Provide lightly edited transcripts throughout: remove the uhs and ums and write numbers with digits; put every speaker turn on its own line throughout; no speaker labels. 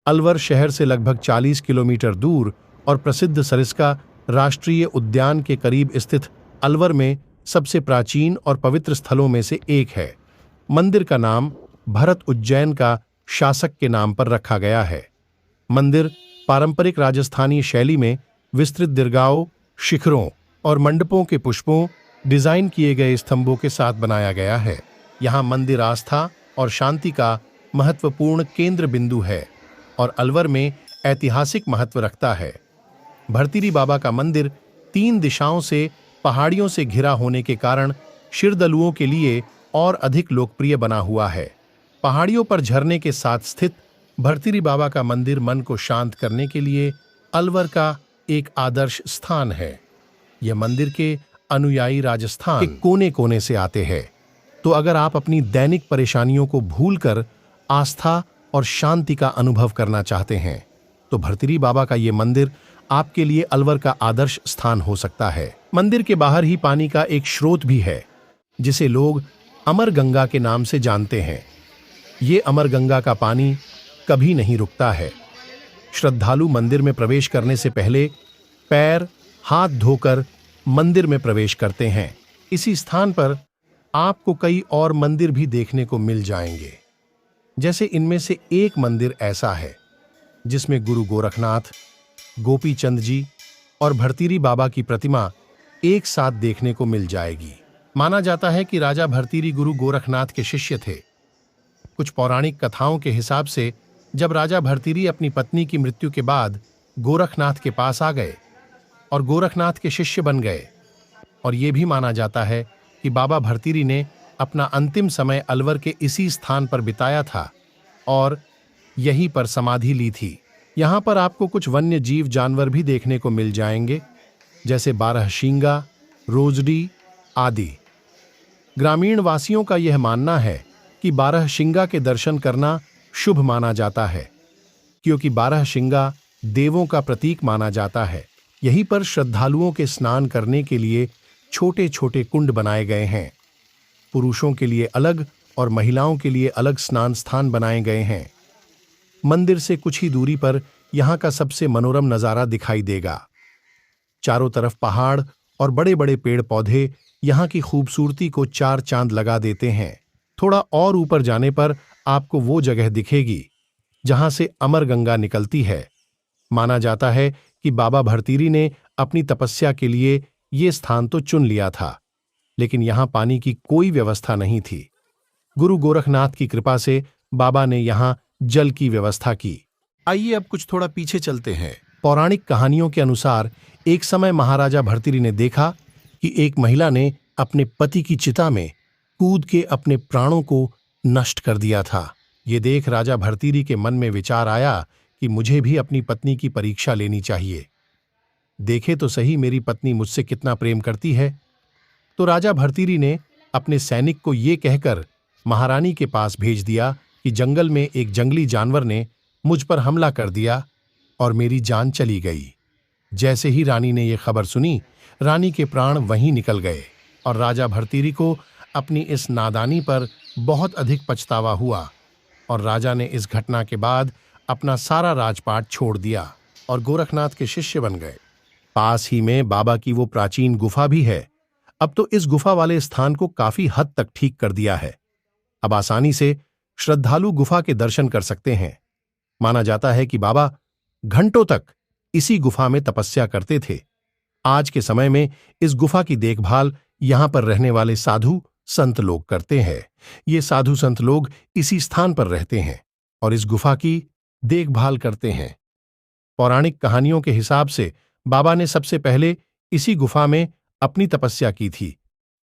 अलवर शहर से लगभग 40 किलोमीटर दूर और प्रसिद्ध सरिस्का राष्ट्रीय उद्यान के करीब स्थित अलवर में सबसे प्राचीन और पवित्र स्थलों में से एक है। मंदिर का नाम भरत उज्जैन का शासक के नाम पर रखा गया है। मंदिर पारंपरिक राजस्थानी शैली में विस्तृत दीर्घाओं, शिखरों और मंडपों के पुष्पों डिजाइन किए गए स्तंभों के साथ बनाया गया है। यहाँ मंदिर आस्था और शांति का महत्वपूर्ण केंद्र बिंदु है और अलवर में ऐतिहासिक महत्व रखता है। भरतिरी बाबा का मंदिर 3 दिशाओं से पहाड़ियों से घिरा होने के कारण श्रद्धालुओं के लिए और अधिक लोकप्रिय बना हुआ है। पहाड़ियों पर झरने के साथ स्थित भरतिरी बाबा का मंदिर मन को शांत करने के लिए अलवर का एक आदर्श स्थान है। यह मंदिर के अनुयायी राजस्थान के कोने कोने से आते हैं। तो अगर आप अपनी दैनिक परेशानियों को भूलकर आस्था और शांति का अनुभव करना चाहते हैं तो भरतिरी बाबा का ये मंदिर आपके लिए अलवर का आदर्श स्थान हो सकता है। मंदिर के बाहर ही पानी का एक स्रोत भी है जिसे लोग अमर गंगा के नाम से जानते हैं। ये अमर गंगा का पानी कभी नहीं रुकता है। श्रद्धालु मंदिर में प्रवेश करने से पहले पैर हाथ धोकर मंदिर में प्रवेश करते हैं। इसी स्थान पर आपको कई और मंदिर भी देखने को मिल जाएंगे। जैसे इनमें से एक मंदिर ऐसा है जिसमें गुरु गोरखनाथ, गोपी चंद जी और भरतिरी बाबा की प्रतिमा एक साथ देखने को मिल जाएगी। माना जाता है कि राजा भरतिरी गुरु गोरखनाथ के शिष्य थे। कुछ पौराणिक कथाओं के हिसाब से जब राजा भरतिरी अपनी पत्नी की मृत्यु के बाद गोरखनाथ के पास आ गए और गोरखनाथ के शिष्य बन गए, और ये भी माना जाता है कि बाबा भरतिरी ने अपना अंतिम समय अलवर के इसी स्थान पर बिताया था और यहीं पर समाधि ली थी। यहाँ पर आपको कुछ वन्य जीव जानवर भी देखने को मिल जाएंगे, जैसे बारहशिंगा, रोजडी आदि। ग्रामीण वासियों का यह मानना है कि बारहशिंगा के दर्शन करना शुभ माना जाता है, क्योंकि बारहशिंगा देवों का प्रतीक माना जाता है। यहीं पर श्रद्धालुओं के स्नान करने के लिए छोटे छोटे कुंड बनाए गए हैं। पुरुषों के लिए अलग और महिलाओं के लिए अलग स्नान स्थान बनाए गए हैं। मंदिर से कुछ ही दूरी पर यहाँ का सबसे मनोरम नजारा दिखाई देगा। चारों तरफ पहाड़ और बड़े बड़े पेड़ पौधे यहाँ की खूबसूरती को 4 चांद लगा देते हैं। थोड़ा और ऊपर जाने पर आपको वो जगह दिखेगी जहाँ से अमर गंगा निकलती है। माना जाता है कि बाबा भरतिरी ने अपनी तपस्या के लिए ये स्थान तो चुन लिया था, लेकिन यहाँ पानी की कोई व्यवस्था नहीं थी। गुरु गोरखनाथ की कृपा से बाबा ने यहाँ जल की व्यवस्था की। आइए अब कुछ थोड़ा पीछे चलते हैं। पौराणिक कहानियों के अनुसार एक समय महाराजा भरतिरी ने देखा कि एक महिला ने अपने पति की चिता में कूद के अपने प्राणों को नष्ट कर दिया था। ये देख राजा भरतिरी के मन में विचार आया कि मुझे भी अपनी पत्नी की परीक्षा लेनी चाहिए। देखे तो सही मेरी पत्नी मुझसे कितना प्रेम करती है। तो राजा भरतिरी ने अपने सैनिक को ये कहकर महारानी के पास भेज दिया कि जंगल में एक जंगली जानवर ने मुझ पर हमला कर दिया और मेरी जान चली गई। जैसे ही रानी ने यह खबर सुनी, रानी के प्राण वहीं निकल गए और राजा भरतिरी को अपनी इस नादानी पर बहुत अधिक पछतावा हुआ और राजा ने इस घटना के बाद अपना सारा राजपाट छोड़ दिया और गोरखनाथ के शिष्य बन गए। पास ही में बाबा की वो प्राचीन गुफा भी है। अब तो इस गुफा वाले स्थान को काफी हद तक ठीक कर दिया है। अब आसानी से श्रद्धालु गुफा के दर्शन कर सकते हैं। माना जाता है कि बाबा घंटों तक इसी गुफा में तपस्या करते थे। आज के समय में इस गुफा की देखभाल यहां पर रहने वाले साधु संत लोग करते हैं। ये साधु संत लोग इसी स्थान पर रहते हैं और इस गुफा की देखभाल करते हैं। पौराणिक कहानियों के हिसाब से बाबा ने सबसे पहले इसी गुफा में अपनी तपस्या की थी।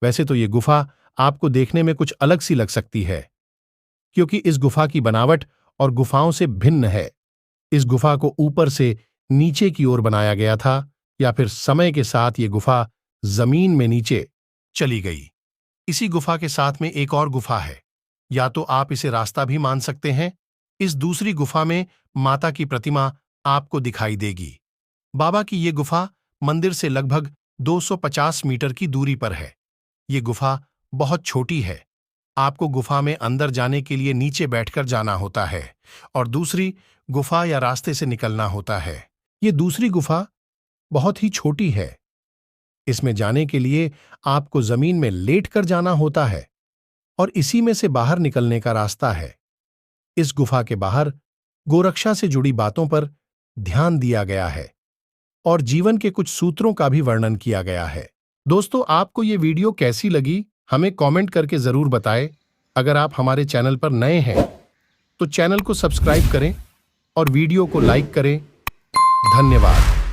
वैसे तो ये गुफा आपको देखने में कुछ अलग सी लग सकती है, क्योंकि इस गुफा की बनावट और गुफाओं से भिन्न है। इस गुफा को ऊपर से नीचे की ओर बनाया गया था, या फिर समय के साथ ये गुफा जमीन में नीचे चली गई। इसी गुफा के साथ में एक और गुफा है, या तो आप इसे रास्ता भी मान सकते हैं। इस दूसरी गुफा में माता की प्रतिमा आपको दिखाई देगी। बाबा की ये गुफा मंदिर से लगभग 250 मीटर की दूरी पर है। ये गुफा बहुत छोटी है। आपको गुफा में अंदर जाने के लिए नीचे बैठकर जाना होता है और दूसरी गुफा या रास्ते से निकलना होता है। ये दूसरी गुफा बहुत ही छोटी है। इसमें जाने के लिए आपको जमीन में लेट कर जाना होता है और इसी में से बाहर निकलने का रास्ता है। इस गुफा के बाहर गोरक्षा से जुड़ी बातों पर ध्यान दिया गया है और जीवन के कुछ सूत्रों का भी वर्णन किया गया है। दोस्तों, आपको ये वीडियो कैसी लगी हमें कमेंट करके जरूर बताएं। अगर आप हमारे चैनल पर नए हैं तो चैनल को सब्सक्राइब करें और वीडियो को लाइक करें। धन्यवाद।